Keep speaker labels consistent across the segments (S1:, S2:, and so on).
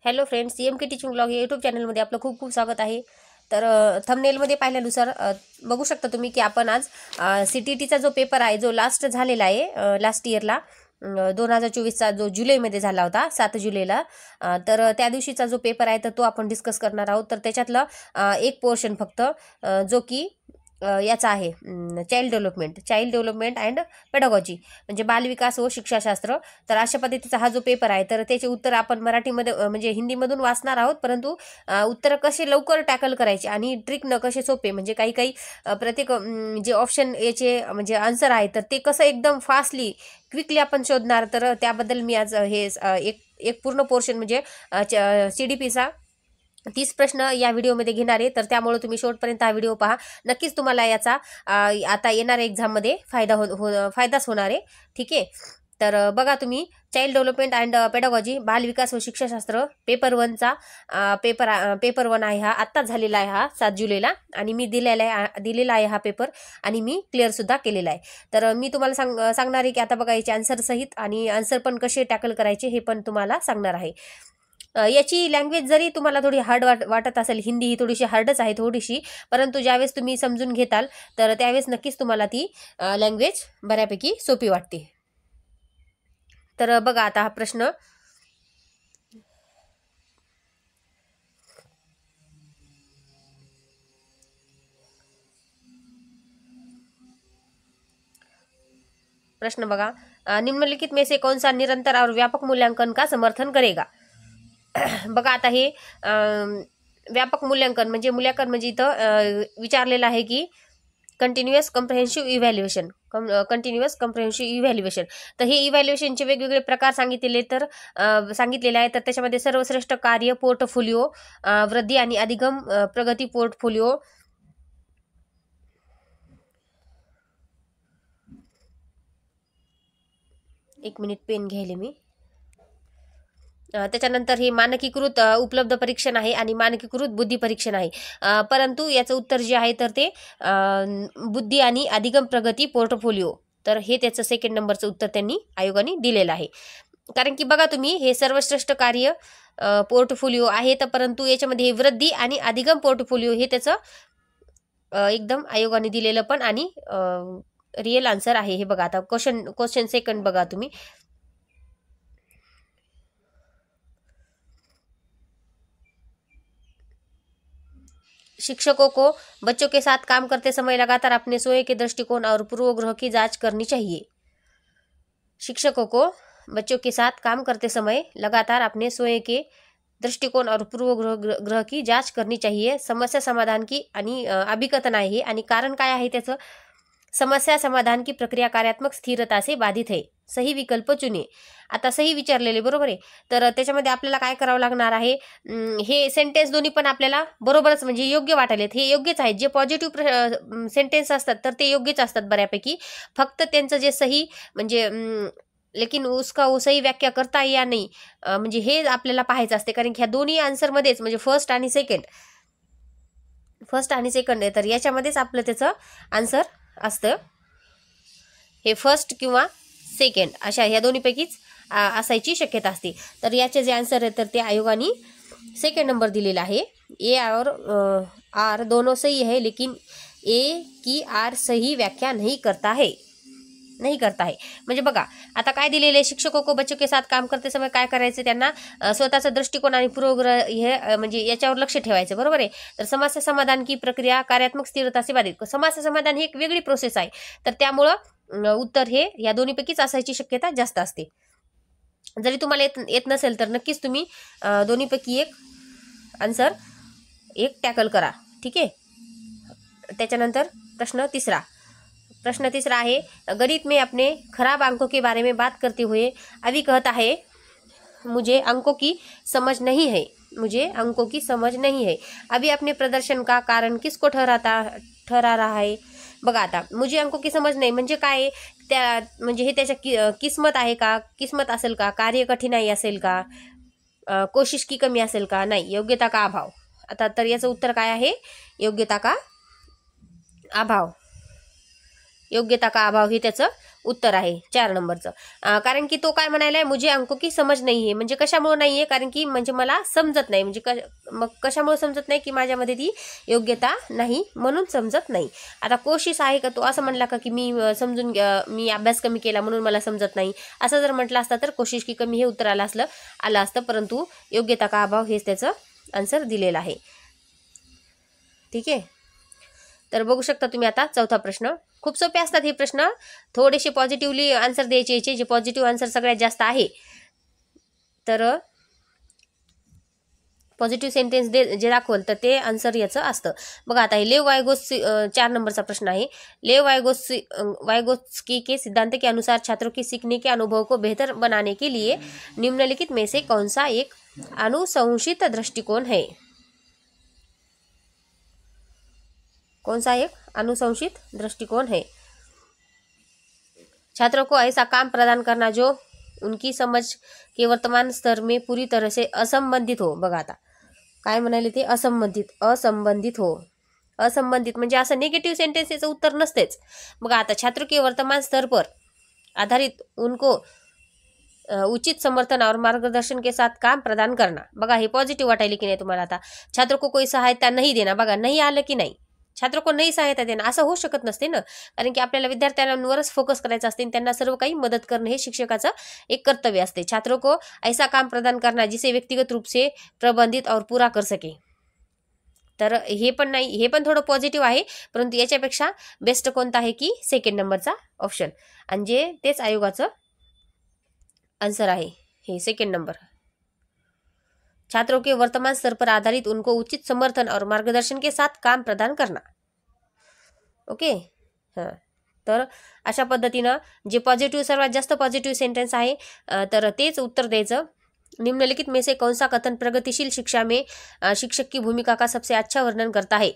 S1: Hello friends, CMK teaching blog या YouTube चॅनलमध्ये आपलं खूप खूप स्वागत आहे. तर थंबनेलमध्ये पाहिल्यानुसार बघू शकता तुम्ही की आपण आज CTTचा जो पेपर आहे, जो लास्ट झालेला आहे लास्ट इयरला 2024चा जो जुलैमध्ये झाला होता 7 जुलैला, तर त्या दिवशीचा जो पेपर आहे तर तो आपण डिस्कस करणार आहोत. तर त्याच्यातलं एक पोर्शन फक्त जो की याचा आहे चाइल्ड डेव्हलपमेंट अँड पेडागॉजी, म्हणजे बालविकास व शिक्षाशास्त्र. तर अशा पद्धतीचा हा जो पेपर आहे तर त्याचे उत्तर आपण मराठीमध्ये म्हणजे हिंदीमधून वाचणार आहोत, परंतु उत्तर कसे लवकर टॅकल करायचे आणि ट्रिकनं कसे सोपे, म्हणजे काही काही प्रत्येक जे ऑप्शन याचे म्हणजे आन्सर आहे तर ते कसं एकदम फास्टली क्विकली आपण शोधणार. तर त्याबद्दल मी आज हे एक एक पूर्ण पोर्शन म्हणजे CDPचा 30 प्रश्न या व्हिडिओमध्ये घेणार आहे. तर त्यामुळे तुम्ही शेवटपर्यंत हा व्हिडिओ पहा. नक्कीच तुम्हाला याचा आता येणाऱ्या एक्झाममध्ये फायदाच होणार आहे. ठीक आहे. तर बघा तुम्ही, चाइल्ड डेव्हलपमेंट अँड पेडागॉजी, बालविकास व शिक्षाशास्त्र पेपर 1चा पेपर 1 आहे हा. आत्ताच झालेला आहे हा 7 जुलैला, आणि मी दिलेला आहे हा पेपर, आणि मी क्लिअर सुद्धा केलेला आहे. तर मी तुम्हाला सांगणार आहे की आता बघा याचे आन्सर सहित आणि आन्सर पण कसे टॅकल करायचे हे पण तुम्हाला सांगणार आहे. याची लँग्वेज जरी तुम्हाला थोडी हार्ड वाटत असेल, हिंदी ही थोडीशी हार्डच आहे थोडीशी, परंतु ज्यावेळेस तुम्ही समजून घेताल तर त्यावेळेस नक्कीच तुम्हाला ती लँग्वेज बऱ्यापैकी सोपी वाटते. तर बघा आता हा प्रश्न. प्रश्न बघा, निम्नलिखित में से कौन सा निरंतर और व्यापक मूल्यांकन का समर्थन करेगा. बघा आता हे व्यापक मूल्यांकन म्हणजे इथं विचारलेलं आहे की कंटिन्युअस कॉम्प्रिहेन्सिव्ह इव्हॅल्युएशन. तर हे इव्हॅल्युएशनचे वेगवेगळे प्रकार सांगितलेले आहे. तर त्याच्यामध्ये सर्वश्रेष्ठ कार्य पोर्टफोलिओ, वृद्धी आणि अधिगम प्रगती पोर्टफोलिओ, एक मिनिट पेन घ्यायले मी. त्याच्यानंतर हे मानकीकृत उपलब्ध परीक्षण आहे आणि मानकीकृत बुद्धी परीक्षण आहे. परंतु याचं उत्तर जे आहे तर ते बुद्धी आणि अधिगम प्रगती पोर्टफोलिओ. तर हे त्याचं सेकंड नंबरचं उत्तर त्यांनी आयोगाने दिलेलं आहे. कारण की बघा तुम्ही, हे सर्वश्रेष्ठ कार्य पोर्टफोलिओ आहे, तर परंतु याच्यामध्ये हे वृद्धी आणि अधिगम पोर्टफोलिओ हे त्याचं एकदम आयोगाने दिलेलं पण आणि रिअल आन्सर आहे. हे बघा आता क्वेश्चन सेकंड बघा तुम्ही. शिक्षकों को बच्चों के साथ काम करते समय लगातार अपने स्वयं के दृष्टिकोण और पूर्वग्रह की जांच करनी चाहिए. शिक्षकों को बच्चों के साथ काम करते समय लगातार अपने स्वयं के दृष्टिकोन और पूर्वग्रह की जांच करनी चाहिए. समस्या समाधान की आणि अभिकथन आहे आणि कारण काय आहे त्याचं. समस्या समाधान की प्रक्रिया कार्यात्मक स्थिरता से बाधित है. सही विकल्प चुने. आता सही विचारलेले बरोबर आहे, तर त्याच्यामध्ये आपल्याला काय करावं लागणार आहे. हे सेंटेन्स दोन्ही पण आपल्याला बरोबरच म्हणजे योग्य वाटायलेत, हे योग्यच आहेत. जे पॉझिटिव्ह सेंटेन्स असतात तर ते योग्यच असतात बऱ्यापैकी. फक्त त्यांचं जे सही म्हणजे लेकिन उसका वो सही व्याख्या करता या नाही, म्हणजे हे आपल्याला पाहायचं असते. कारण की ह्या दोन्ही आन्सरमध्येच म्हणजे फर्स्ट आणि सेकंड आहे, तर याच्यामध्येच आपलं त्याचं आन्सर असतं. हे फर्स्ट किंवा सेकंड अशा ह्या दोन्हीपैकीच असायची शक्यता असते. तर याचे जे आन्सर आहे तर ते आयोगाने सेकंड नंबर दिलेला आहे. ए और आर दोनों सही है, लेकिन ए की आर सही व्याख्या नहीं करता है. म्हणजे बघा आता काय दिलेले, शिक्षकों को बच्चों के साथ काम करते समय काय करायचं, त्यांना स्वतःचा दृष्टिकोन आणि पूर्वग्रह हे म्हणजे याच्यावर लक्ष ठेवायचं, बरोबर आहे. तर समस्या समाधान की प्रक्रिया कार्यात्मक स्थिरता से बाधित. समस्या समाधान ही एक वेगळी प्रोसेस आहे, तर त्यामुळं उत्तर हे या दोन्हीपैकीच असायची शक्यता जास्त असते. जरी तुम्हाला येत नसेल तर नक्कीच तुम्ही दोन्हीपैकी एक आन्सर टॅकल करा. ठीक आहे. त्याच्यानंतर प्रश्न तिसरा है, गणित में अपने खराब अंकों के बारे में बात करते हुए अभी कहता है मुझे अंकों की समझ नहीं है. अभी अपने प्रदर्शन का कारण किसको ठरा रहा है. बघा आता, मुझे अंकों की समज नाही म्हणजे काय, त्या म्हणजे हे त्याच्या किस्मत आहे का, किस्मत असेल का, कार्य कठीणाई असेल का, कोशिश की कमी असेल का, नाही, योग्यता का अभाव. आता तर याचं उत्तर काय आहे, योग्यता का अभाव. योग्यता का अभाव हे त्याचं उत्तर आहे 4 नंबरचं. कारण की तो काय म्हणायलाय, मुझे अंकों की समज नाही आहे. म्हणजे कशामुळे नाही आहे, कारण की म्हणजे मला समजत नाही. म्हणजे मग कशामुळे समजत नाही, की माझ्यामध्ये ती योग्यता नाही म्हणून समजत नाही. आता कोशिश आहे का तो असं म्हणला का की मी मी अभ्यास कमी केला म्हणून मला समजत नाही, असं जर म्हटलं असतं तर कोशिश की कमी हे उत्तर आलं असतं. परंतु योग्यता का अभाव हेच त्याचं आन्सर दिलेलं आहे. ठीक आहे. तर बघू शकता तुम्ही आता चौथा प्रश्न. खूप सोपे असतात हे प्रश्न, थोडेसे पॉझिटिव्हली आन्सर द्यायचे याचे, जे पॉझिटिव्ह आन्सर सगळ्यात जास्त आहे. तर पॉझिटिव्ह सेंटेन्स जे दाखवल तर ते आन्सर याचं असतं. बघा आता हे लेव वायगोत्स्की 4 नंबरचा प्रश्न आहे. लेव वायगोत्स्की के सिद्धांत के अनुसार छात्रों के सीखने के अनुभव को बेहतर बनाने के लिए निम्नलिखित में से कौन सा एक अनुशंसित दृष्टिकोण है? कौन सा एक अनुशंसित दृष्टिकोण है? छात्रों को ऐसा काम प्रदान करना जो उनकी समझ के वर्तमान स्तर में पूरी तरह से असंबंधित हो. बघा आता काय म्हणाले ते, असंबंधित हो. असंबंधित म्हणजे असं निगेटिव्ह सेंटेन्स याचं उत्तर नसतेच. बघा आता छात्रों के वर्तमान स्तर पर आधारित उनको उचित समर्थन और मार्गदर्शन के साथ काम प्रदान करना. बघा हे पॉझिटिव्ह वाटायले की नाही तुम्हाला? आता छात्रों को कोई सहायता नहीं देना. बघा नाही आलं की नाही, छात्रों को नाही सहायता देणं असं होऊ शकत नसते ना, कारण की आपल्याला विद्यार्थ्यांवरच फोकस करायचं असते, त्यांना सर्व काही मदत करणं हे शिक्षकाचं एक कर्तव्य असते. छात्रों को ऐसा काम प्रदान करना जिसे व्यक्तिगत रूप से प्रबंधित और पूरा कर सके. तर हे पण नाही, हे पण थोडं पॉझिटिव्ह आहे, परंतु याच्यापेक्षा बेस्ट कोणता आहे की सेकंड नंबरचा ऑप्शन, आणि जे तेच आयोगाचं आन्सर आहे हे सेकंड नंबर. छात्रों के वर्तमान स्तर पर आधारित उनको उचित समर्थन और मार्गदर्शन के साथ काम प्रदान करना. ओके. हां, तर अशा पद्धतीनं जे पॉझिटिव्ह सर्वात जास्त पॉझिटिव्ह सेंटेन्स आहे तर तेच उत्तर द्यायचं. निम्नलिखित में से कौन सा कथन प्रगतिशील शिक्षा में शिक्षक की भूमिका का सबसे अच्छा वर्णन करता है?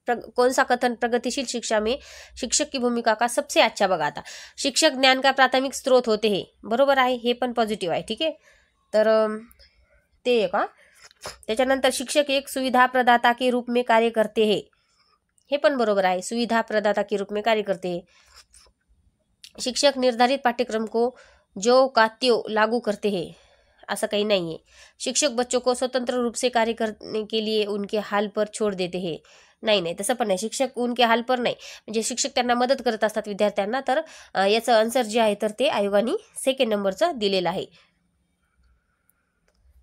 S1: कौन सा कथन प्रगतिशील शिक्षा में शिक्षक की भूमिका का सबसे अच्छा? बघा आता शिक्षक ज्ञान का प्राथमिक स्रोत होते हैं. बरोबर आहे, हे पण पॉझिटिव्ह आहे. ठीक आहे. तर ते एक. त्याच्यानंतर शिक्षक एक सुविधा प्रदाता के रूप में कार्य करते हैं. हे पण बरोबर आहे, सुविधा प्रदाता के रूप में कार्य करते हैं. शिक्षक निर्धारित पाठ्यक्रम को जो का त्यो लागू करते हैं, ऐसा कहीं नहीं है. शिक्षक बच्चों को स्वतंत्र रूप से कार्य करने के लिए उनके हाल पर छोड़ देते हैं. नाही, तसं पण नाही. शिक्षक उनके हाल पर नाही, म्हणजे शिक्षक त्यांना मदत करत असतात विद्यार्थ्यांना. तर याचं आन्सर जे आहे तर ते आयोगाने सेकंड नंबरचं दिलेलं आहे.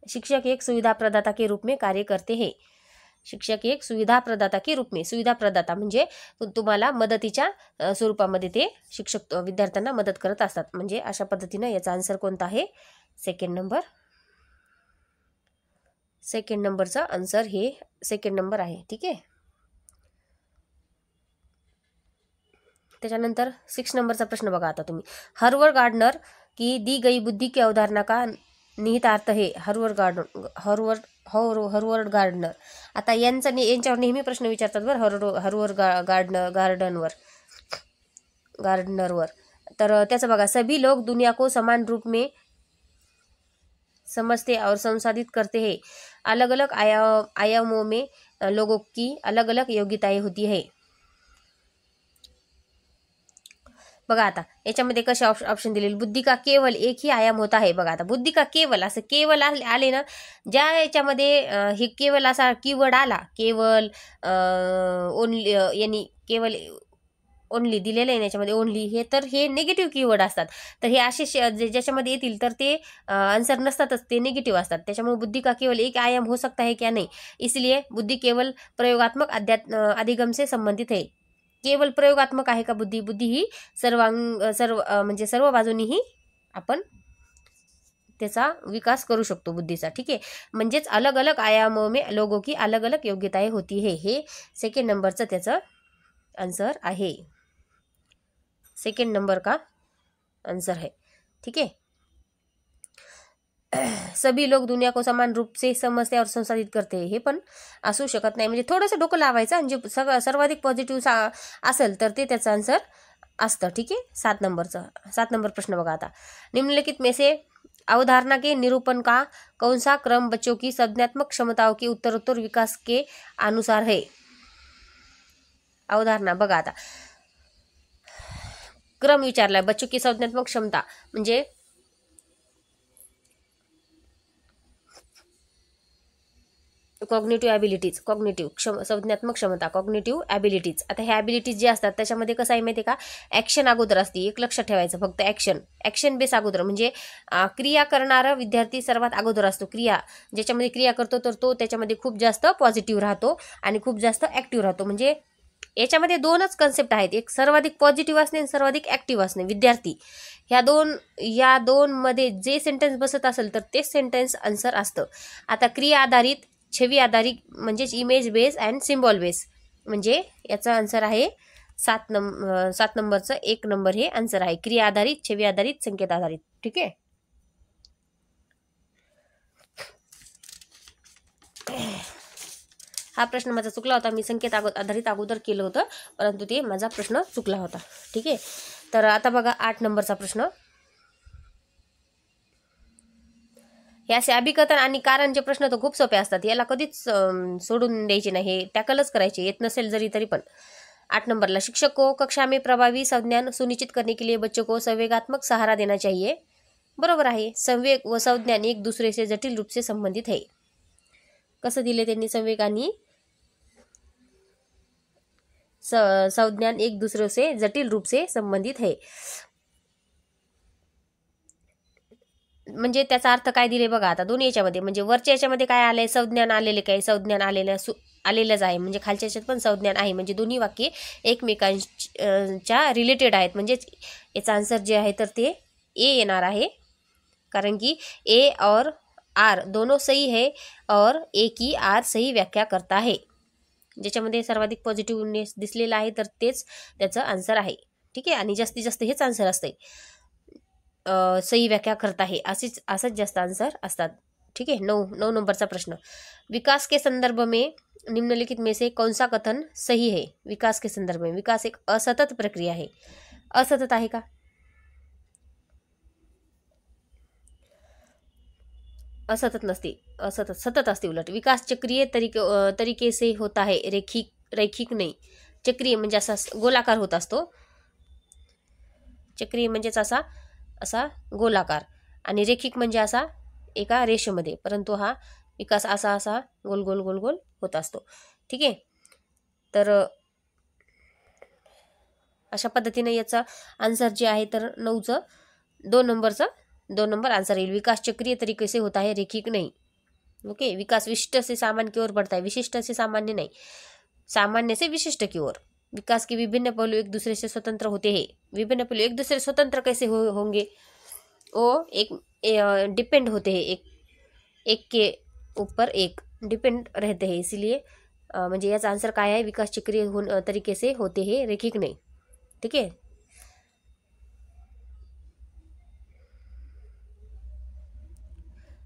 S1: शिक्षक एक सुविधा प्रदाता के रूप में कार्य करते हैं. शिक्षक एक सुविधा प्रदाता के रूप में, सुविधा प्रदाता म्हणजे तुम्हाला मदतीच्या स्वरूपामध्ये ते शिक्षक विद्यार्थ्यांना मदत करत असतात. म्हणजे अशा पद्धतीनं याचा आन्सर कोणता आहे? Second number. सेकंड नंबरचा आन्सर हे सेकंड नंबर आहे. ठीक आहे. त्याच्यानंतर 6 नंबरचा प्रश्न बघा आता तुम्ही. हर्वर्ड गार्डनर की दी गई बुद्धी की अवधारणा का निहितार्थ हे. हर्वर्ड गार्डनर. आता यांच्यावर नेहमी प्रश्न विचारतात बरं, हर्वर्ड गार्डनरवर. तर त्याचं बघा, सभी लोग दुनिया को समान रूप में समझते और संसाधित करते हैं. अलग अलग आयामों में लोगों की अलग अलग योग्यताएं होती है. बघा आता याच्यामध्ये कसे ऑप्शन दिलेले. बुद्धी का केवल एक ही आयाम होता है. बघा आता बुद्धी का केवल, असं केवल आले ना, ज्या याच्यामध्ये हे केवल असा कीवर्ड आला, केवल ओनली, यांनी केवल ओनली दिलेलं आहे याच्यामध्ये, ओनली हे, तर हे निगेटिव्ह कीवर्ड असतात. तर हे असे ज्याच्यामध्ये येतील तर ते आन्सर नसतातच, ते निगेटिव्ह असतात. त्याच्यामुळे बुद्धी का केवल एक आयाम हो सकता है क्या नहीं, इसलिए बुद्धी केवल प्रयोगात्मक अधिगम से संबंधित है. केवळ प्रयोगात्मक आहे का बुद्धी? बुद्धी ही म्हणजे सर्व बाजूनीही आपण त्याचा विकास करू शकतो बुद्धीचा. ठीक आहे. म्हणजेच अलग अलग आयामों में लोगों की अलग अलग योग्यताएं होती है. हे सेकंड नंबरचं त्याचं आन्सर आहे. सेकंड नंबर का आंसर है. ठीक है. सभी लोग दुनिया को समान रूप से समजते और संसाधित करते हे पण असू शकत नाही. म्हणजे थोडंसं डोकं लावायचं, आणि जे सर्वाधिक पॉझिटिव्ह असेल तर ते त्याचं आन्सर असतं. ठीक आहे. 7 नंबर प्रश्न बघा आता. निम्नलिखित में से अवधारणा के निरूपण का कौन सा क्रम बच्चों की संज्ञानात्मक क्षमताओं के उत्तरोत्तर विकास के अनुसार है? अवधारणा बघा आता क्रम विचारलाय बच्चों की संज्ञानात्मक क्षमता म्हणजे कॉग्निटिव्ह ॲबिलिटीज संज्ञात्मक क्षमता कॉग्निटिव्ह ॲबिलिटीज. आता ह्या ॲबिलिटीज जे असतात त्याच्यामध्ये कसं आहे माहिती आहे का ॲक्शन अगोदर असते एक लक्षात ठेवायचं फक्त ॲक्शन बेस अगोदर म्हणजे क्रिया करणारा विद्यार्थी सर्वात अगोदर असतो. क्रिया ज्याच्यामध्ये क्रिया करतो तर तो त्याच्यामध्ये खूप जास्त पॉझिटिव्ह राहतो आणि खूप जास्त ॲक्टिव्ह राहतो. म्हणजे याच्यामध्ये दोनच कन्सेप्ट आहेत एक सर्वाधिक पॉझिटिव्ह असणे आणि सर्वाधिक ॲक्टिव्ह असणे विद्यार्थी. या दोन मध्ये जे सेंटेन्स बसत असेल तर तेच सेंटेन्स आन्सर असतं. आता क्रिया आधारित छवी आधारित म्हणजेच image base and symbol base म्हणजे याचा आन्सर आहे 7 नंबरचं 1 नंबर हे आन्सर आहे. क्रिया आधारित छवी आधारित संकेत आधारित. ठीक आहे. हा प्रश्न माझा चुकला होता मी संकेत आधारित अगोदर केलं होतं परंतु ते माझा प्रश्न चुकला होता. ठीक आहे. तर आता बघा 8 नंबरचा प्रश्न. हे असे अभिकथन आणि कारणचे प्रश्न तर खूप सोपे असतात याला कधीच सोडून द्यायचे नाही हे टॅकलच करायचे येत नसेल जरी तरी पण. 8 नंबरला शिक्षक को कक्षा में प्रभावी संज्ञान सुनिश्चित करने के लिए बच्चों को संवेगात्मक सहारा देना चाहिए. बरोबर आहे. संवेग व संज्ञान एक दूसरे से जटिल रूप से संबंधित है. कसं दिले त्यांनी संवेग आणि संज्ञान एक दूसरे से जटिल रूप से संबंधित है. म्हणजे त्याचा अर्थ काय दिले बघा आता दोन्ही याच्यामध्ये म्हणजे वरच्या याच्यामध्ये काय आलंय संज्ञान आलेले काय संज्ञान आलेलंच आहे म्हणजे खालच्या याच्यात पण संज्ञान आहे म्हणजे दोन्ही वाक्ये एकमेकांच्या रिलेटेड आहेत. म्हणजेच याचा आन्सर जे आहे तर ते ए येणार आहे कारण की ए और आर दोनों सही है और ए की आर सही व्याख्या करता है. ज्याच्यामध्ये सर्वाधिक पॉझिटिव्हनेस दिसलेला आहे तर तेच त्याचं आन्सर आहे. ठीक आहे. आणि जास्तीत जास्त हेच आन्सर असते सही व्याख्या करता है असंच जास्त आंसर असतात. ठीक है. 9 नंबरचा प्रश्न. विकास के संदर्भ में निम्नलिखित में से कौन सा कथन सही है. विकास के संदर्भ में विकास एक असतत प्रक्रिया है. असतत आहे का असतत नसते सतत असते उलट. विकास चक्रीय तरीके से होता है रैखिक नाही. चक्रीय म्हणजे असा गोलाकार होत असतो. चक्रीय म्हणजेच असा गोलाकार आणि रेखिक म्हणजे असा एका रेषेमध्ये परंतु हा विकास असा गोल गोल गोल गोल होत असतो. ठीक आहे. तर अशा पद्धतीने याचा आन्सर जे आहे तर 9चं 2 नंबर आंसर येईल. विकास चक्रीय तरीके से होता है रेखिक नहीं. ओके. विकास विशिष्ट से सामान्य की ओर बढ़ता है विशिष्ट से सामान्य नहीं सामान्य से विशिष्ट की ओर. विकास के विभिन्न पहलू एक दूसरे से स्वतंत्र होते हैं. विभिन्न पहलू एक दूसरे स्वतंत्र कैसे होंगे वो एक डिपेंड होते हैं एक के ऊपर एक डिपेंड रहते हैं. इसलिए म्हणजे याचा आन्सर काय आहे विकास चक्रीय तरीके से होते हैं रेखिक नहीं. ठीक आहे.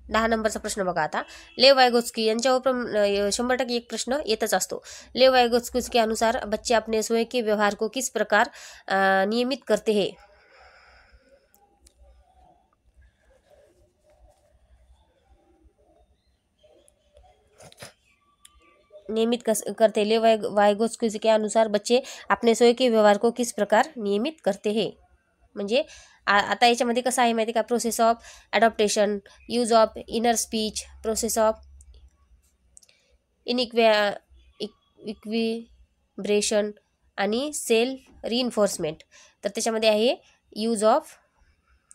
S1: दहा नंबरचा प्रश्न बघा आता. लेव वायगोत्स्की यांच्यावर 100% एक प्रश्न येतच असतो. लेव वायगोत्स्की के अनुसार बच्चे अपने स्वयं के व्यवहार को किस प्रकार नियमित करते हैं. नियमित करते. लेव वायगोत्स्की के अनुसार बच्चे अपने स्वयं के व्यवहार को किस प्रकार नियमित करते हैं. म्हणजे आता याच्यामध्ये कसं आहे माहिती का process of adaptation use of inner speech process of equilibration आणि सेल्फ रिइन्फोर्समेंट. तर त्याच्यामध्ये आहे यूज ऑफ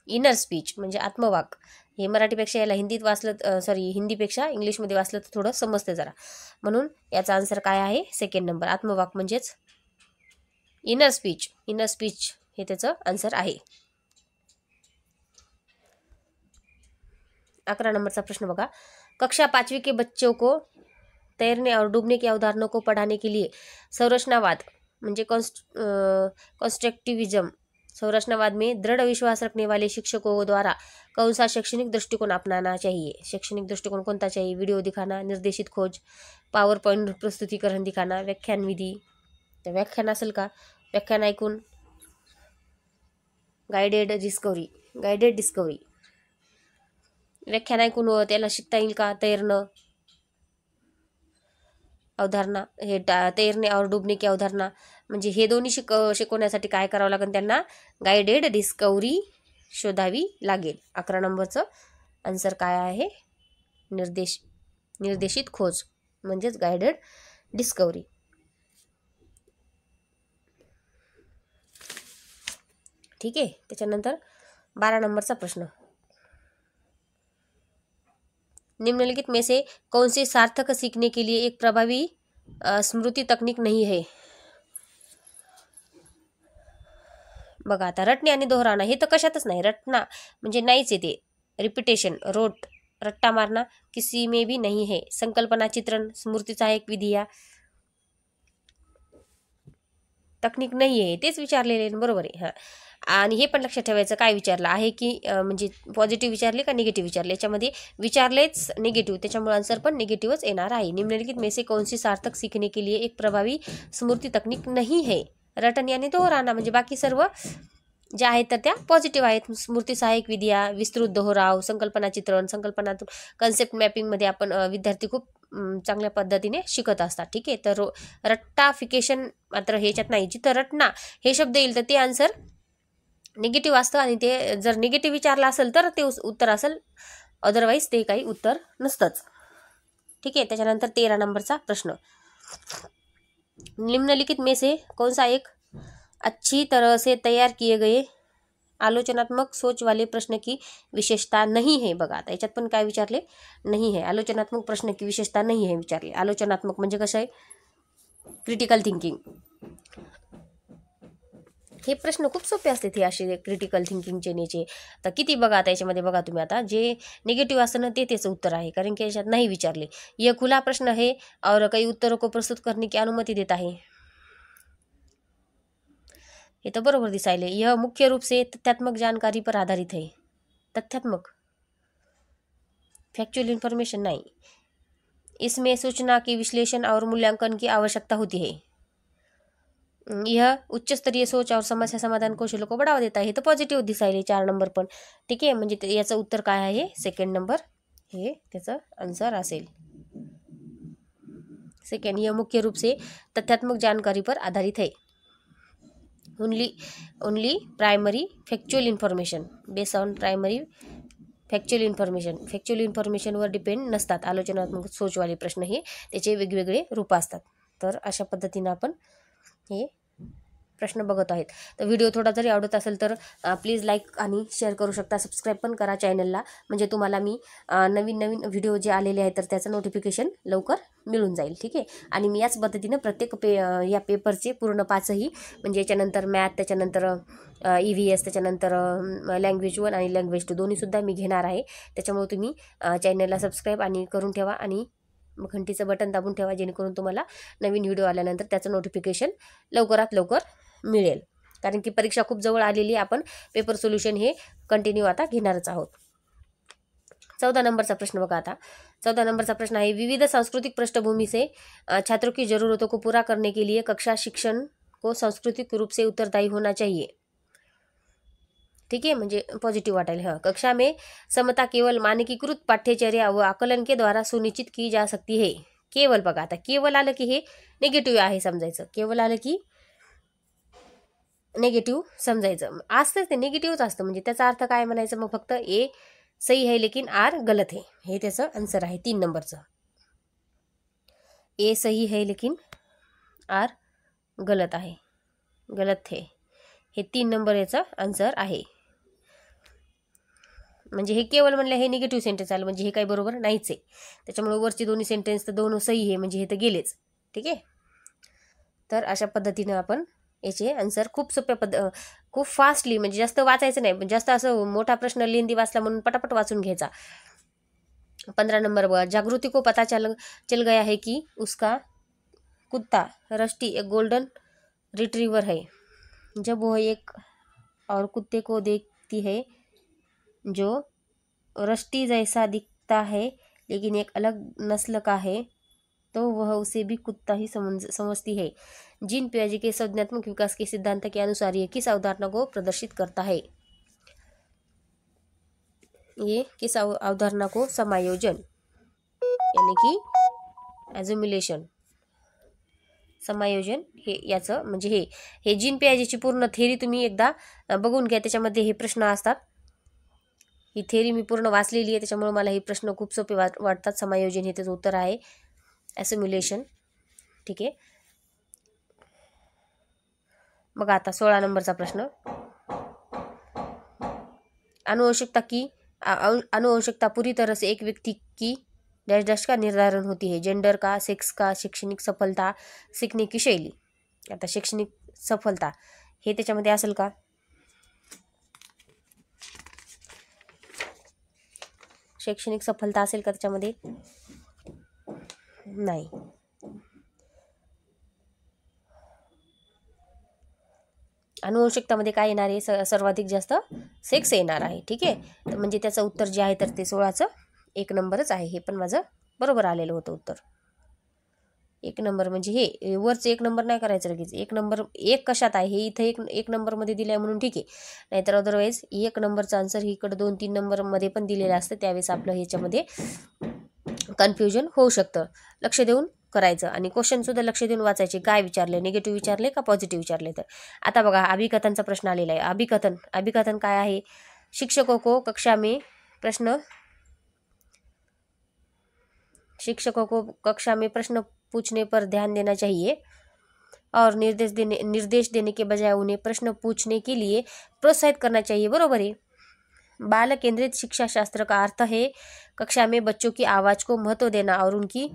S1: इनर स्पीच म्हणजे आत्मवाक. हे मराठीपेक्षा याला हिंदीत वाचलं हिंदीपेक्षा इंग्लिशमध्ये वाचलं तर थोडं समजते जरा म्हणून याचा आन्सर काय आहे 2nd नंबर आत्मवाक म्हणजेच इनर स्पीच हे त्याचं आन्सर आहे. 11 नंबरचा प्रश्न बघा. कक्षा 5वीं के बच्चों को तैरने और डूबने की अवधारणाओं को पढ़ाने के लिए संरचनावाद म्हणजे कंस्ट्रक्टिविज्म संरचनावाद में दृढ़ विश्वास रखने वाले शिक्षकों द्वारा कौन सा शैक्षणिक दृष्टिकोण अपनाना चाहिए. शैक्षणिक दृष्टिकोण कोणता चाहिए. व्हिडिओ दिखाना निर्देशित खोज पॉवर पॉइंट प्रस्तुतीकरण दिखाना व्याख्यान विधी. तर व्याख्यान असेल का व्याख्यान ऐकून गाइडेड डिस्कवरी व्याख्यान ऐकून त्याला शिकता येईल का. तैरणं अवधारणा हे तैरने और डूबने की अवधारणा म्हणजे हे दोन्ही शिकवण्यासाठी काय करावं लागेल त्यांना, गायडेड डिस्कवरी शोधावी लागेल. 11 नंबरचं आन्सर काय आहे, निर्देशित खोज म्हणजेच गायडेड डिस्कवरी. ठीक आहे. त्याच्यानंतर 12 नंबरचा प्रश्न, निम्नलिखित में से कौन सी सार्थक सीखने के लिए एक प्रभावी स्मृती तकनीक नहीं है. बघा आता, रटणे आणि दोहरावणं हे तर कशातच नाही. रटना म्हणजे नाहीच आहे ते. रिपिटेशन, रट्टा मारना किसी में भी नहीं है. संकल्पना चित्रण, स्मृती सहायक विधी या तकनीक नाही आहे, तेच विचारलेले बरोबर आहे. हां, आणि हे पण लक्षात ठेवायचं, काय विचारलं आहे की म्हणजे पॉझिटिव्ह विचारले का निगेटिव्ह विचारले. याच्यामध्ये विचारलेच निगेटिव्ह, त्याच्यामुळे आन्सर पण निगेटिव्हच येणार आहे. निम्नलिखित में से कौन सी सार्थक सीखने के लिए एक प्रभावी स्मृती तकनीक नहीं है. रटणे आणि दोहराना म्हणजे बाकी सर्व ज्या आहेत तर त्या पॉझिटिव्ह आहेत. स्मृती सहाय्यक विद्या, विस्तृत दोहराव, संकल्पना चित्रण, संकल्पनातून कन्सेप्ट मॅपिंगमध्ये आपण विद्यार्थी खूप चांगल्या पद्धतीने शिकत असतात. ठीक आहे. तर रट्टाफिकेशन मात्र ह्याच्यात नाही. जिथं रटना हे शब्द येईल तर ते आन्सर निगेटिव्ह असतं, आणि ते जर निगेटिव्ह विचारलं असेल तर ते उत्तर असेल, अदरवाईज ते काही उत्तर नसतंच. ठीक आहे. त्याच्यानंतर 13 नंबरचा प्रश्न, निम्नलिखित में से कौन सा एक अच्छी तरह से तैयार किए गए आलोचनात्मक सोच वाले प्रश्न की विशेषता नहीं है. बघा आता याच्यात पण काय विचारले, नाही है. आलोचनात्मक प्रश्न की विशेषता नाही है विचारले. आलोचनात्मक म्हणजे कसं आहे, क्रिटिकल थिंकिंग. हे प्रश्न खूप सोपे असतात हे असे क्रिटिकल थिंकिंगचे नेचे. तर किती बघा आता याच्यामध्ये, बघा तुम्ही आता जे निगेटिव्ह असतं ना ते त्याचं उत्तर आहे, कारण की याच्यात नाही विचारले. यह खुला प्रश्न है और कई उत्तरों को प्रस्तुत करने की अनुमति देता है. ये तो बरोबर दिसायले. यह मुख्य रूप से तथ्यात्मक जानकारी पर आधारित है. तथ्यात्मक, फैक्चुअल इन्फॉर्मेशन नहीं. इसमें सूचना की विश्लेषण और मूल्यांकन की आवश्यकता होती है. यह उच्च स्तरीय सोच और समस्या समाधान कौशल्य को बढ़ावा देता है. हे तर पॉझिटिव्ह दिसायले 4 नंबर पण. ठीक आहे. म्हणजे याचं उत्तर काय आहे, सेकंड नंबर हे त्याचं आन्सर असेल. सेकंड, यह मुख्य रूप से तथ्यात्मक जानकारी पर आधारित है. Only primary factual information, based on primary factual इन्फॉर्मेशनवर डिपेंड नसतात. आलोचनात्मक सोचवाले प्रश्न हे त्याचे वेगवेगळे रूप असतात. तर अशा पद्धतीनं आपण हे प्रश्न बघत आहेत. तर व्हिडिओ थोडा जरी आवडत असेल तर प्लीज लाईक आणि शेअर करू शकता. सबस्क्राईब पण करा चॅनलला, म्हणजे तुम्हाला मी नवीन व्हिडिओ जे आलेले आहेत तर त्याचं नोटिफिकेशन लवकर मिळून जाईल. ठीक आहे. आणि मी याच पद्धतीनं प्रत्येक या पेपरचे पूर्ण 5ही, म्हणजे याच्यानंतर मॅथ, त्याच्यानंतर EVS, त्याच्यानंतर लँग्वेज 1 आणि लँग्वेज 2 दोन्हीसुद्धा मी घेणार आहे. त्याच्यामुळे तुम्ही चॅनलला सबस्क्राईब आणि करून ठेवा आणि घंटीचं बटन दाबून ठेवा, जेणेकरून तुम्हाला नवीन व्हिडिओ आल्यानंतर त्याचं नोटिफिकेशन लवकरात लवकर मिळेल. कारण की परीक्षा खूप जवळ आलेली, आपण पेपर सोल्युशन हे कंटिन्यू आता घेणारच आहोत. 14 नंबरचा प्रश्न बघा आता. 14 नंबरचा प्रश्न आहे, विविध सांस्कृतिक पृष्ठभूमि से छात्रों की जरूरतों को पूरा करने के लिए कक्षा शिक्षण को सांस्कृतिक रूप से उत्तरदायी होना चाहिए. ठीक है, म्हणजे पॉझिटिव्ह वाटायला. हाँ, कक्षा में समता केवल मानकीकृत पाठ्यचर्या व आकलन के द्वारा सुनिश्चित की जा सकती है. केवल बघा आता, केवल आलं की हे निगेटिव्ह आहे समजायचं. केवल आलं की निगेटिव्ह समजायचं. असतं ते निगेटिव्हच असतं, म्हणजे त्याचा अर्थ काय म्हणायचं मग, फक्त ए सही है लेकिन आर गलत है, हे त्याचं आन्सर आहे 3 नंबरचं. ए सही है लेकिन आर गलत आहे, गलत है, हे 3 नंबर याचं आन्सर आहे. म्हणजे हे केवळ म्हणलं हे निगेटिव्ह सेंटेन्स आलं, म्हणजे हे काही बरोबर नाहीच आहे. त्याच्यामुळे वरची दोन्ही सेंटेन्स तर दोन सही आहे, म्हणजे हे तर गेलेच. ठीक आहे. तर अशा पद्धतीनं आपण याचे आन्सर खूप सोप्या खूप फास्टली, म्हणजे जास्त वाचायचं नाही, पण जास्त असं मोठा प्रश्न लेंदी वाचला म्हणून पटापट वाचून घ्यायचा. 15 नंबर बघा, जागृति को पता चल गया है कि उसका कुत्ता रस्टी एक गोल्डन रिट्रीवर है. जब वह एक और कुत्ते को देखती है जो रस्टी जैसा दिखता है लेकिन एक अलग नस्ल का है, तो वह उसे भी कुत्ता ही समझती है. जीन पियाजे के संज्ञात्मक विकास के सिद्धांत के अनुसार ये किस अवधारणा को प्रदर्शित करता है. ये किस अवधारणा को समायोजन यानी कि एजुमुलेशन समायोजन हे याचं म्हणजे हे जीन पियाजेची पूर्ण थेरी तुम्ही एकदा बघून घ्या, त्याच्यामध्ये हे प्रश्न असतात. ही थेरी मी पूर्ण वाचलेली आहे, त्याच्यामुळे मला हे प्रश्न खूप सोपे वाटतात. समायोजन हे त्याचं उत्तर आहे, ॲसिम्युलेशन. ठीक आहे, बघा आता 16 नंबरचा प्रश्न. अनुवंशिकता पूरी तरह से एक व्यक्ति की डैश डैश का निर्धारण होती है, जेंडर का, सेक्स का, शैक्षणिक सफलता, शिकणे की शैली. आता शैक्षणिक सफलता हे त्याच्यामध्ये असेल का? शैक्षणिक सफलता असेल का त्याच्यामध्ये? नाही. अनुवंशिकतामध्ये काय येणार आहे? सर्वाधिक जास्त सेक्स येणार आहे. ठीक आहे, तर म्हणजे त्याचं उत्तर जे आहे तर ते 16चं 1 नंबरच आहे. हे पण माझं बरोबर आलेलं होतं उत्तर. 1 नंबर म्हणजे हे वरचं 1 नंबर नाही करायचं लगेच. 1 नंबर 1 कशात आहे हे इथं 1 नंबरमध्ये दिलं आहे म्हणून ठीक आहे, नाहीतर अदरवाईज 1 नंबरचा आन्सर ही इकडं 2-3 नंबरमध्ये पण दिलेलं असतं, त्यावेळेस आपलं ह्याच्यामध्ये कन्फ्युजन होऊ शकतं. लक्ष देऊन करायचं आणि क्वेश्चनसुद्धा लक्ष देऊन वाचायचे. काय विचारले, निगेटिव्ह विचारले का पॉझिटिव्ह विचारले. तर आता बघा अभिकथनचा प्रश्न आलेला आहे. अभिकथन काय आहे? शिक्षकों को कक्षा में प्रश्न पूछने पर ध्यान देना चाहिए और निर्देश देने के बजाय उन्हें प्रश्न पूछने के लिए प्रोत्साहित करना चाहिए. बरोबर है. बाल केंद्रित शिक्षा शास्त्र का अर्थ है कक्षा में बच्चों की आवाज़ को महत्व देना और उनकी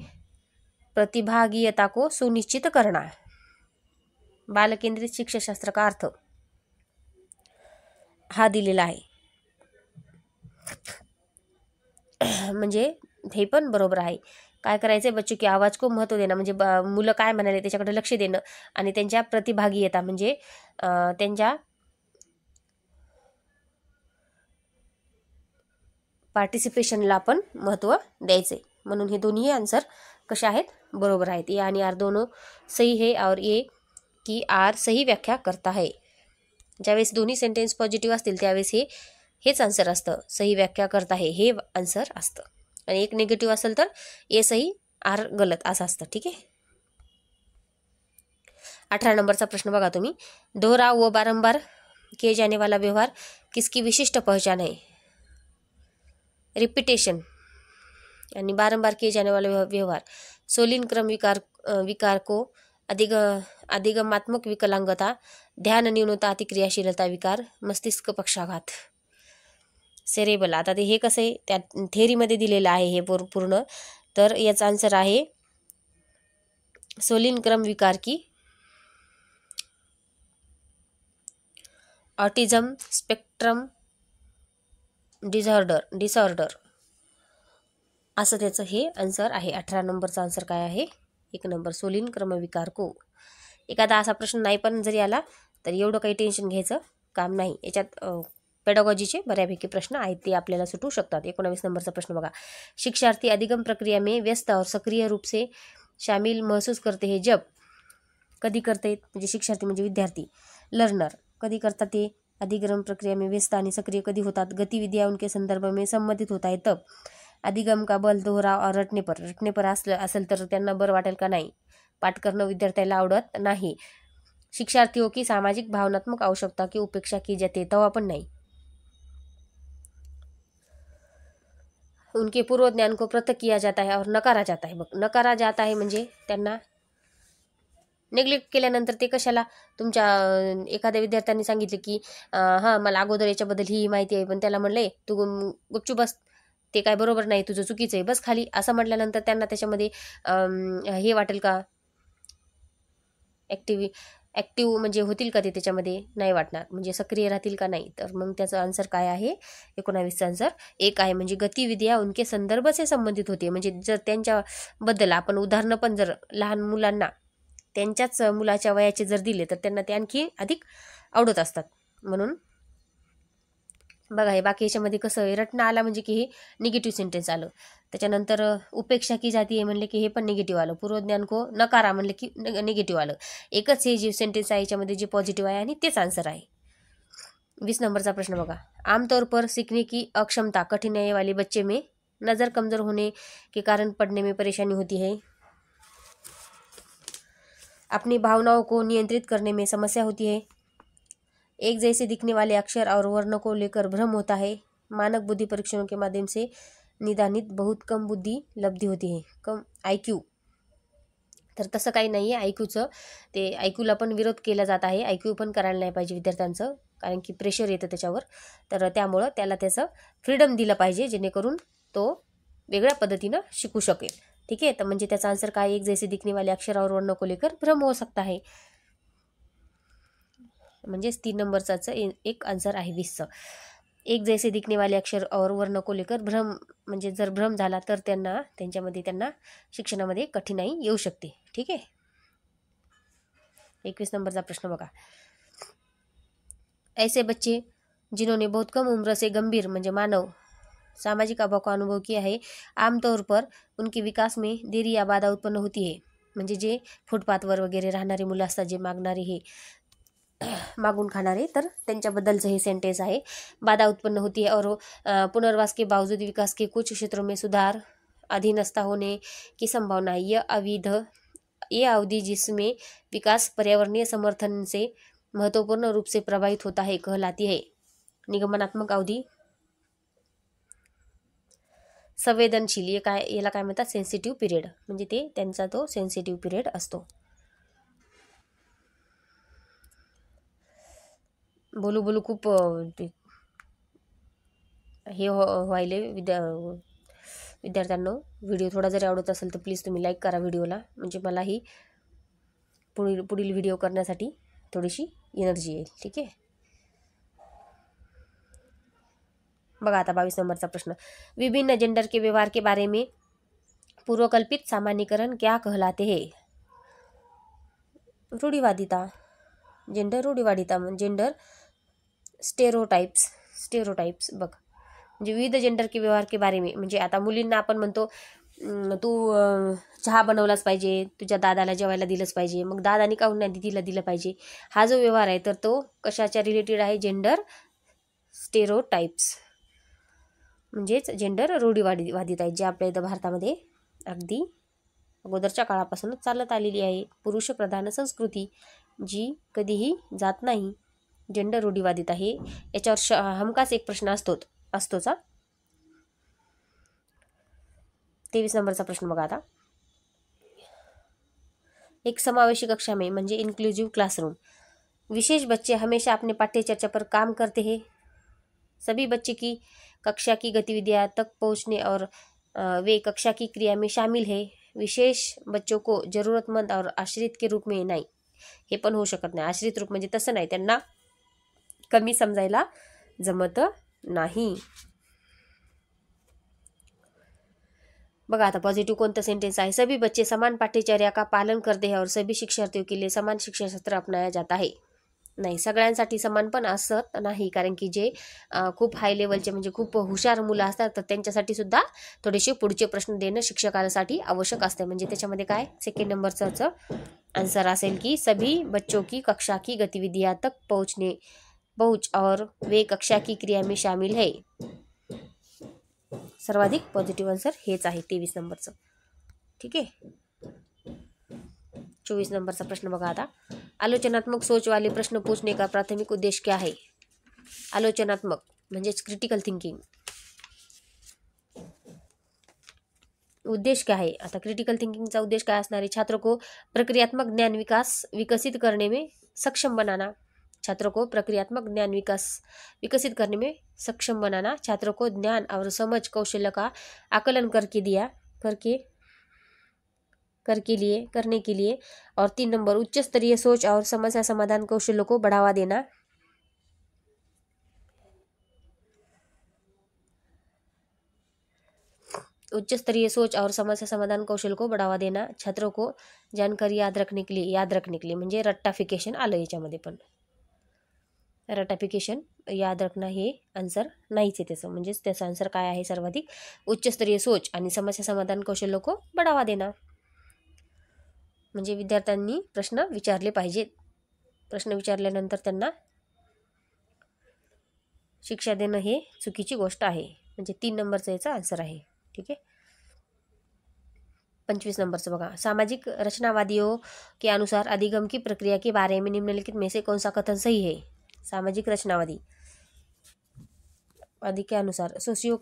S1: प्रतिभागीयता को सुनिश्चित करना. बाल केंद्रित शिक्षा शास्त्र का अर्थ हा दिलेला आहे. म्हणजे हे पण बरोबर आहे. काय करायचं? बच्चों की आवाज को महत्व देणं म्हणजे मुलं काय म्हणाले त्याच्याकडे लक्ष देणं आणि त्यांच्या प्रतिभागीयता म्हणजे त्यांच्या पार्टिसिपेशनला आपण महत्त्व द्यायचे. म्हणून हे दोन्ही आन्सर कशा आहेत? बरोबर आहेत. ए आणि आर दोनों सही है और ए की आर सही व्याख्या करता है. ज्यावेळेस दोन्ही सेंटेन्स पॉझिटिव्ह असतील त्यावेळेस हेच आन्सर असतं. सही व्याख्या करता है हे आन्सर असतं आणि एक निगेटिव्ह असेल तर ए सही आर गलत असं असतं. ठीक आहे. 18 नंबरचा प्रश्न बघा तुम्ही. दोहरा व बारंबार किए जाने वाला व्यवहार किसकी विशिष्ट पहचान है? रिपीटेशन यानी बारंबार किए जाने वाले व्यवहार. सोलिन क्रम विकार को अधिगमात्मक विकलांगता, ध्यान न्यूनता, अतिक्रियाशीलता विकार, मस्तिष्क पक्षाघात, सेरेबल. आता ते हे कसं आहे त्या थेरीमध्ये दिलेलं आहे हे पूर्ण. तर याचा आन्सर आहे सोलिन क्रम विकार की ऑटिझम स्पेक्ट्रम डिसऑर्डर असं त्याचं हे आन्सर आहे. 18 नंबरचा आन्सर काय आहे? 1 नंबर सोलिन क्रमविकार को. एखादा असा प्रश्न नाही पण जरी आला तर एवढं काही टेन्शन घ्यायचं काम नाही. याच्यात पेडागॉजीचे बऱ्यापैकी प्रश्न आहेत ते आपल्याला सुटू शकतात. 19 नंबरचा प्रश्न बघा. शिक्षार्थी अधिगम प्रक्रिया में व्यस्त और सक्रिय रूप से शामिल महसूस करते हैं जब. कधी करते म्हणजे शिक्षार्थी म्हणजे विद्यार्थी लर्नर कधी करतात ते? अधिगम प्रक्रिया में व्यस्त आणि सक्रिय कधी होतात? गतिविधियां उनके संदर्भ में संबंधित होता है तब. अधिगम का बल दोहरा और रटने पर असेल तर त्यांना बरं वाटेल का? नाही. पाठ करणं विद्यार्थ्याला आवडत नाही. शिक्षार्थियों की सामाजिक भावनात्मक आवश्यकता की उपेक्षा की जाते तेव्हा पण नाही. उनके पूर्व ज्ञान को पृथक किया जाता है और नकारा जाता है. बघ नकारा जाता है म्हणजे त्यांना नेग्लेक्ट केल्यानंतर ते कशाला? तुमच्या एखाद्या विद्यार्थ्यांनी सांगितले की हां मला अगोदर याच्याबद्दल ही माहिती आहे पण त्याला म्हणले तू गुपचूप बस, ते काय बरोबर नाही, तुझं चुकीचं आहे, बस खाली असं म्हटल्यानंतर त्यांना त्याच्यामध्ये हे वाटेल का? ॲक्टिव्ह म्हणजे होतील का ते त्याच्यामध्ये? नाही वाटणार. म्हणजे सक्रिय राहतील का? नाही. तर मग त्याचं आन्सर काय आहे? 19चा आन्सर 1 आहे. म्हणजे गतिविधिया उनके संदर्भ से संबंधित होते. म्हणजे जर त्यांच्याबद्दल आपण उदाहरणं पण जर लहान मुलांना त्यांच्याच मुलाच्या वयाचे जर दिले तर त्यांना ते आणखी अधिक आवडत असतात. म्हणून बघा हे बाकी याच्यामध्ये कसं आहे? रटणं आला म्हणजे की हे निगेटिव्ह सेंटेन्स आलं. त्याच्यानंतर उपेक्षा की जाती आहे म्हणले की हे पण निगेटिव्ह आलं. पूर्वज्ञान को नकारा म्हणले की निगेटिव्ह आलं. एकच हे जे सेंटेन्स आहे याच्यामध्ये जे पॉझिटिव्ह आहे आणि तेच आन्सर आहे. 20 नंबरचा प्रश्न बघा. आमतौर पर सीखने की अक्षमता कठिनाई वाले बच्चे में नज़र कमज़ोर होने के कारण पढ़ने में परेशानी होती है. अपनी भावनाओं को नियंत्रित करने में समस्या होती है। एक जैसे दिखने वाले अक्षर और वर्णों को लेकर भ्रम होता है। मानक बुद्धि परीक्षणों के माध्यम से निदानित बहुत कम बुद्धी लब्धी होती है, कम IQ। तर तसं काही नाही आहे IQचं, ते IQला पण विरोध केला जात आहे. IQ पण करायला नाही पाहिजे विद्यार्थ्यांचं, कारण की प्रेशर येतं त्याच्यावर. तर त्यामुळं त्याला त्याचं फ्रीडम दिलं पाहिजे, जेणेकरून तो वेगळ्या पद्धतीनं शिकू शकेल. ठीक आहे. तर म्हणजे त्याचा आन्सर काय, एक जैसे दिखने वाले अक्षर और वर्णों को लेकर भ्रम हो सकता है. म्हणजेच 3 नंबरचाच एक आन्सर आहे 20चं. एक जैसे दिखने वाले अक्षर और वर्णों को लेकर भ्रम, म्हणजे जर भ्रम झाला तर त्यांना शिक्षणामध्ये कठीणाई येऊ शकते. ठीक आहे. 21 नंबरचा प्रश्न बघा. ऐसे बच्चे जिन्होंने बहुत कम उम्र से गंभीर म्हणजे मानव सामाजिक अभाव का अनुभव किया है, आमतौर पर उनके विकास में देरी या बाधा उत्पन्न होती है. म्हणजे जे फुटपाथवर वगैरे राहणारी मुलं असतात, जे मागणारे, हे मागून खाणारे, तर त्यांच्याबद्दलचं हे सेंटेंस आहे. बाधा उत्पन्न होती है और पुनर्वास के बावजूद विकास के कुछ क्षेत्रों में सुधार, अधीनस्थ होने की संभावना है. ये अवधि जिसमें विकास पर्यावरणीय समर्थन से महत्वपूर्ण रूप से प्रभावित होता है कहलाती है. निगमनात्मक अवधी. संवेदनशील, याला काय म्हणतात, सेन्सिटिव्ह पिरियड. म्हणजे ते त्यांचा तो सेन्सिटिव्ह पिरियड असतो. बोलू खूप हे व्हायले विद्यार्थ्यांनो. व्हिडिओ थोडा जरी आवडत असेल तर प्लीज तुम्ही लाईक करा व्हिडिओला, म्हणजे मलाही पुढील व्हिडिओ करण्यासाठी थोडीशी एनर्जी येईल. ठीक आहे. बघा आता 22 नंबरचा प्रश्न. विभिन्न जेंडर के व्यवहार के बारे में पूर्वकल्पित सामान्यीकरण क्या कहलाते हैं. रूढ़िवादिता, जेंडर रूढ़िवादिता, जेंडर स्टेरोटाइप्स बघ. म्हणजे विविध जेंडर के व्यवहार के बारे में, म्हणजे आता मुलींना आपण म्हणतो तू चहा बनवलाच पाहिजे, तुझ्या दादाला जेवायला दिलंच पाहिजे, मग दादानी काहून नाही तिला दिलं पाहिजे. हा जो व्यवहार आहे तर तो कशाच्या रिलेटेड आहे, जेंडर स्टेरोटाइप्स, म्हणजेच जेंडर रूढीवादित आहेत, जे आपल्या इथं भारतामध्ये अगदी अगोदरच्या काळापासूनच चालत आलेली आहे. पुरुष प्रधान संस्कृती जी कधीही जात नाही, जेंडर रूढीवादित आहे. याच्यावर हमखास एक प्रश्न असतोच. 23 नंबरचा प्रश्न बघा आता. एक समावेशी कक्षा में, म्हणजे इंक्लूसिव क्लासरूम. विशेष बच्चे हमेशा अपने पाठ्य चर्चा पर काम करते हैं. सभी बच्चे की कक्षा की गतिविधियां तक पहुंचने और वे कक्षा की क्रिया में शामिल है. विशेष बच्चों को जरूरतमंद और आश्रित के रूप में नाही, हे पण होऊ शकत नाही. आश्रित रूप म्हणजे तसं नाही, त्यांना कमी समजायला जमत नाही. बघा आता पॉझिटिव्ह कोणतं सेंटेंस आहे. सभी बच्चे समान पाठ्यचर्या का पालन करते हैं और सभी शिक्षार्थियों के लिए समान शिक्षा सत्र अपनाया जाता है. नाही, सगळ्यांसाठी समान पण असत नाही, कारण की जे खूप हाय लेवलचे म्हणजे खूप हुशार मुलं असतात तर त्यांच्यासाठी सुद्धा थोडेसे पुढचे प्रश्न देणं शिक्षकासाठी आवश्यक असते. म्हणजे त्याच्यामध्ये काय सेकंड नंबरचाच आन्सर असेल की सभी बच्चों की कक्षा की गतिविधियां तक पहुंच और वे कक्षा की क्रिया में शामिल है. सर्वाधिक पॉझिटिव्ह आन्सर हेच आहे 23 नंबरचं. ठीक आहे. 24 नंबरचा प्रश्न बघा आता. आलोचनात्मक सोच वाले प्रश्न पूछने का प्राथमिक उद्देश्य क्या है. आलोचनात्मक म्हणजेच क्रिटिकल थिंकिंग. उद्देश क्या है. आता क्रिटिकल थिंकिंगचा उद्देश काय असणार आहे. छात्रों को प्रक्रियात्मक ज्ञान विकसित करने में सक्षम बनाना. छात्रों को प्रक्रियात्मक ज्ञान विकसित करने में सक्षम बनाना. छात्रों को ज्ञान और समझ कौशल्य का आकलन करने के लिए. और 3 नंबर उच्च स्तरीय सोच और समस्या समाधान कौशल्यों को बढ़ावा देना. उच्च स्तरीय सोच और समस्या समाधान कौशल को बढ़ावा देना. छात्रों को जानकारी याद रखने के लिए म्हणजे रट्टाफिकेशन आलं याच्यामध्ये पण. रट्टाफिकेशन याद रखना हे आन्सर नाहीच आहे त्याचं. म्हणजेच त्याचं आन्सर काय आहे सर्वाधिक उच्च स्तरीय सोच आणि समस्या समाधान कौशल्य को बढ़ावा देना. म्हणजे विद्यार्थ्यांनी प्रश्न विचारले पाहिजेत. प्रश्न विचारल्यानंतर त्यांना शिक्षा देणं हे चुकीची गोष्ट आहे. म्हणजे 3 नंबरचा याचा आन्सर आहे. ठीक आहे. 25 नंबर से बघा, सामाजिक रचनावादियों के अनुसार अधिगम की प्रक्रिया के बारे में निम्नलिखित में से कौन सा कथन सही है। सामाजिक रचनावादी आदि के अनुसार सोशियो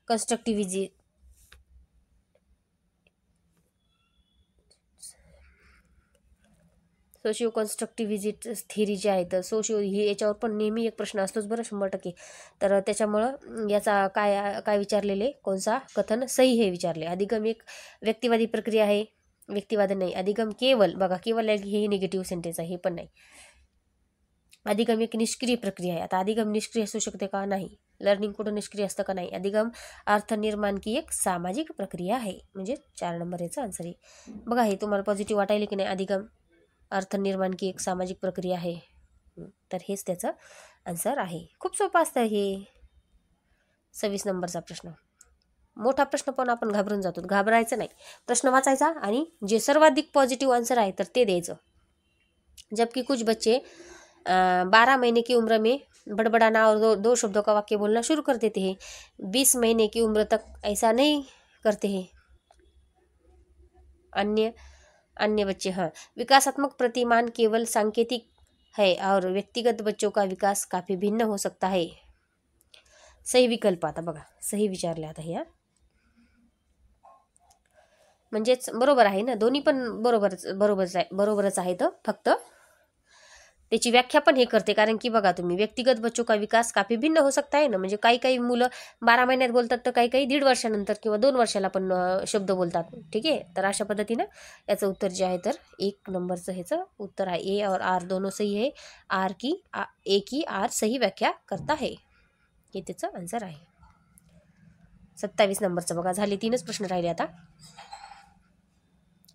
S1: कंस्ट्रक्टिविजी सोशिओ कन्स्ट्रक्टिव्हिजिट थेरी जी आहे, तर सोशिओ ही याच्यावर पण नेहमी एक प्रश्न असतोच बरं 100%. तर त्याच्यामुळं याचा काय काय विचारलेले, कोणसा कथन सही हे विचारले. अधिगम एक व्यक्तिवादी प्रक्रिया आहे, व्यक्तिवाद नाही. अधिगम केवळ, बघा केवळ हे निगेटिव्ह सेंटेन्स आहे, हे पण नाही. अधिगम एक निष्क्रिय प्रक्रिया आहे. आता अधिगम निष्क्रिय असू शकते का? नाही. लर्निंग कुठं निष्क्रिय असतं का? नाही. अधिगम अर्थ निर्माण की एक सामाजिक प्रक्रिया आहे, म्हणजे 4 नंबर याचा आन्सर आहे. बघा हे तुम्हाला पॉझिटिव्ह वाटायले की नाही? अधिगम अर्थ निर्माण की एक सामाजिक प्रक्रिया आहे, तर हेच त्याचं आन्सर आहे. खूप सोपं असतं हे. 26 नंबरचा प्रश्न, मोठा प्रश्न पण आपण घाबरून जातो. घाबरायचं नाही, प्रश्न वाचायचा आणि जे सर्वाधिक पॉझिटिव्ह आन्सर आहे तर ते द्यायचं. जबकि कुछ बच्चे 12 महीने की उम्र में बड़बड़ाना और दो शब्दों का वाक्य बोलना शुरू कर देते हैं. 20 महीने की उम्र तक ऐसा नहीं करते हैं. अन्य बच्चे, हाँ, विकासात्मक प्रतिमान केवल सांकेतिक है और व्यक्तिगत बच्चों का विकास काफी भिन्न हो सकता है. सही विकल्प आता बघा, सही विचारले आता हे. म्हणजेच बरोबर आहे ना, दोन्ही पण बरोबरच आहे. तर फक्त त्याची व्याख्या पण हे करते, कारण की बघा तुम्ही, व्यक्तिगत बच्चों का विकास काफी भिन्न हो सकता है ना, म्हणजे काही मुलं 12 महिन्यात बोलतात, तर काही 1.5 वर्षानंतर किंवा 2 वर्षाला पण शब्द बोलतात. ठीक आहे, तर अशा पद्धतीनं याचं उत्तर जे आहे तर 1 नंबरचं ह्याचं उत्तर आहे. ए और आर दोनों सही है. ए की आर सही व्याख्या करता है, हे त्याचं आन्सर आहे. 27 नंबरचं बघा, झाले 3च प्रश्न राहिले आता.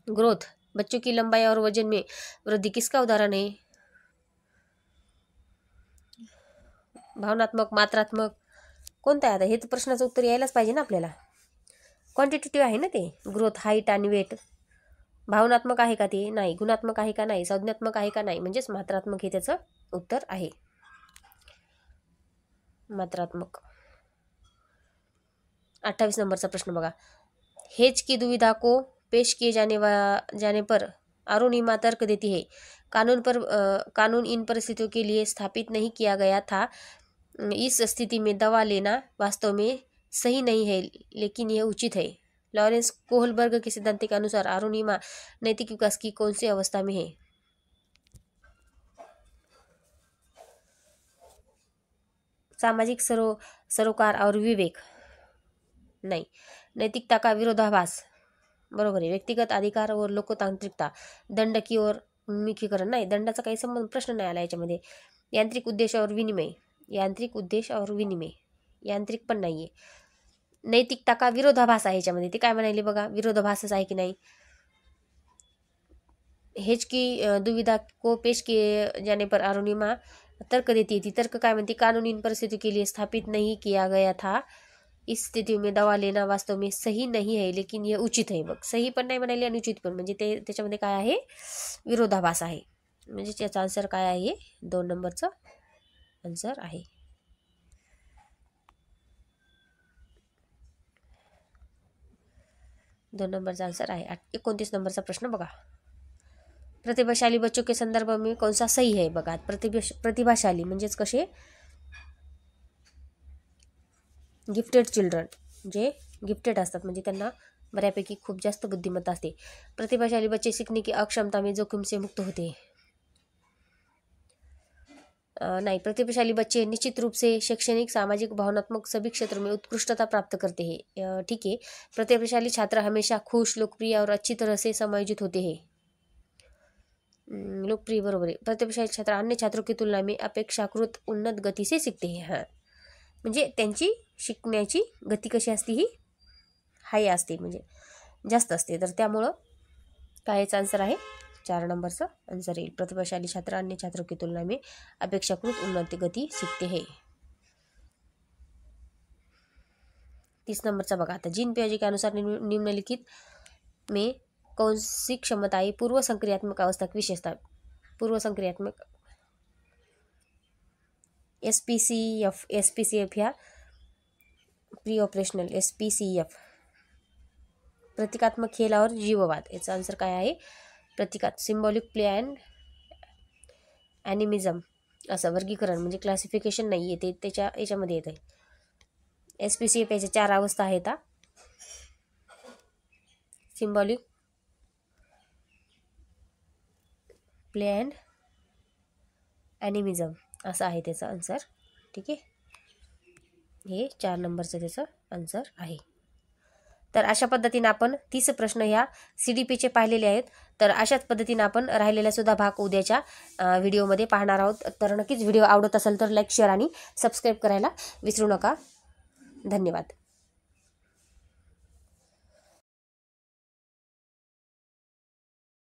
S1: ग्रोथ, बच्चों की लंबाई और वजन में वृद्धि किसका उदाहरण है? भावनात्मक, मात्रात्मक, कोणता आहे आता? हे तर प्रश्नाचं उत्तर यायलाच पाहिजे ना आपल्याला. क्वांटिटेटिव्ह आहे ना ते. ग्रोथ, हाईट आणि वेट. भावनात्मक आहे का ते? नाही. गुणात्मक आहे का? नाही. संज्ञात्मक आहे का? नाही. म्हणजेच मात्रात्मक हे त्याचं उत्तर आहे. मात्रात्मक. 28 नंबरचा प्रश्न बघा, हेज की दुविधा को पेश किए जाने पर अरुणिमा तर्क देती है. कानून इन परिस्थितियों के लिए स्थापित नहीं किया गया था. इस स्थिति में दवा लेना वास्तव में सही नहीं है, लेकिन यह उचित है. लॉरेंस कोहलबर्ग के सिद्धांत के अनुसार अरुणिमा नैतिक विकास की कौन सी अवस्था में है? सामाजिक सरोकार और विवेक, नहीं. नैतिकता का विरोधाभास, बरोबर आहे. व्यक्तिगत अधिकार और लोकतांत्रिकता, दंड की ओर उन्मुखीकरण, नाही. दंडाचा काही संबंध, प्रश्न नाही आला याच्यामध्ये. यांत्रिक उद्देश और विनिमय, यांत्रिक पण नाहीये. नैतिकता का विरोधाभास आहे याच्यामध्ये, ते काय म्हणाले बघा, विरोधाभासच आहे की नाही. हेज की दुविधा को पेश किए जाने पर अरुणिमा तर्क देती थी. तर्क काय म्हणते? कानून इन परिस्थिति के लिए स्थापित नहीं किया गया था. इस स्थिति में दवा लेना वास्तव में सही नहीं है, लेकिन यह उचित है. बघ, सही पण नाही म्हणाले आणि उचित पण, म्हणजे ते त्याच्यामध्ये काय आहे? विरोधाभास आहे. म्हणजे त्याचा आन्सर काय आहे? 2 नंबरचं आन्सर आहे. 2 नंबरचा आन्सर आहे. 29 नंबरचा प्रश्न बघा, प्रतिभाशाली बच्चों के संदर्भ में कौन सा सही है? बघा, प्रतिभाशाली म्हणजेच कसे? गिफ्टेड चिल्ड्रन, जे गिफ्टेड असतात, म्हणजे त्यांना बऱ्यापैकी खूप जास्त बुद्धिमत्ता असते. प्रतिभाशाली बच्चे सीखने की अक्षमता में जोखिम से मुक्त होते. नहीं. प्रतिभाशाली बच्चे निश्चित रूप से शैक्षणिक, सामाजिक, भावनात्मक सभी क्षेत्रों में उत्कृष्टता प्राप्त करते हैं. ठीक है. प्रतिभाशाली छात्र हमेशा खुश, लोकप्रिय और अच्छी तरह से समायोजित होते हैं. लोकप्रिय, बरोबर आहे. प्रतिभाशाली छात्र अन्य छात्रों की तुलना में अपेक्षाकृत उन्नत गती से सीखते हैं. हां, म्हणजे त्यांची शिकण्याची गती कशी असते? ही हाय असते, म्हणजे जास्त असते. तर त्यामुळं काय याचा आन्सर आहे? 4 नंबरचा आन्सर येईल. प्रतिभाशाली छात्र अन्य छात्रों की तुलना में अपेक्षाकृत उन्नत गती सीखते हैं. 30 नंबरचा बघा आता, जीन पियाजे के अनुसार निम्नलिखित में कौन सी क्षमताएं पूर्व संक्रियात्मक अवस्था की विशेषता? पूर्व संक्रियात्मक, एसपीसीएफ या प्री ऑपरेशनल. एसपीसीएफ प्रतिकात्मक खेळ और जीववाद, याचा आन्सर काय आहे? प्रतिकात. सिम्बॉलिक प्ले अँड ॲनिमिझम असं वर्गीकरण म्हणजे क्लासिफिकेशन नाही आहे, ते त्याच्या याच्यामध्ये येत आहे. SPCF याच्या 4 अवस्था आहेत. सिम्बॉलिक प्ले अँड ॲनिमिझम असं आहे त्याचा आन्सर. ठीक आहे, हे 4 नंबरचं त्याचं आन्सर आहे. तर अशा पद्धतीने आपण 30 प्रश्न ह्या CDPचे पाहिलेले आहेत. तर अशाच पद्धतीने आपण राहिलेला सुद्धा भाग उद्याच्या व्हिडिओमध्ये पाहणार आहोत. तर नक्कीच व्हिडिओ आवडत असेल तर लाईक, शेअर आणि सबस्क्राईब करायला विसरू नका. धन्यवाद.